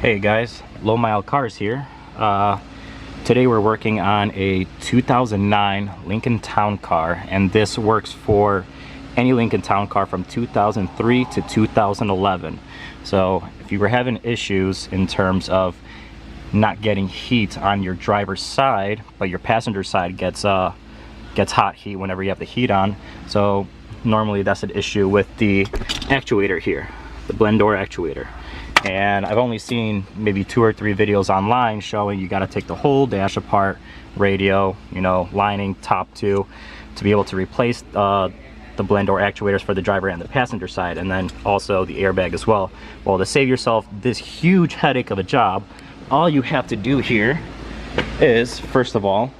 Hey guys, Low Mile Cars here. Today we're working on a 2009 Lincoln Towncar, and this works for any Lincoln Towncar from 2003 to 2011. So if you were having issues in terms of not getting heat on your driver's side, but your passenger side gets hot heat whenever you have the heat on, so normally that's an issue with the actuator here, the blend door actuator. And I've only seen maybe 2 or 3 videos online showing you got to take the whole dash apart, radio, lining, top to be able to replace the blend door actuators for the driver and the passenger side, and then also the airbag as well. Well, to save yourself this huge headache of a job, all you have to do here is, first of all,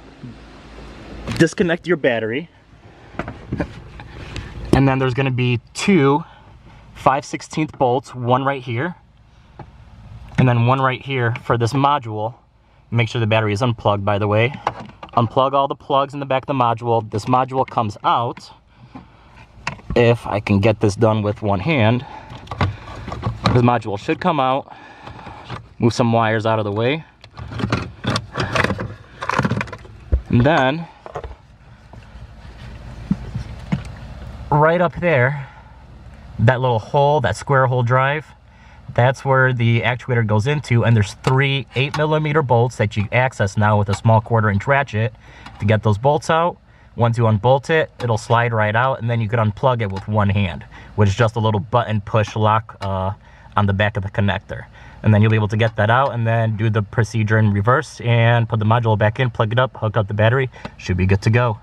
disconnect your battery, and then there's going to be 2 5/16 bolts, one right here and then one right here for this module. Make sure the battery is unplugged, by the way. Unplug all the plugs in the back of the module. This module comes out, if I can get this done with one hand. This module should come out. Move some wires out of the way. And then, right up there, that little hole, that square hole drive, that's where the actuator goes into, and there's 3 8mm bolts that you access now with a small 1/4-inch ratchet to get those bolts out. Once you unbolt it, it'll slide right out, and then you can unplug it with one hand, which is just a little button push lock on the back of the connector. And then you'll be able to get that out and then do the procedure in reverse and put the module back in, plug it up, hook up the battery. Should be good to go.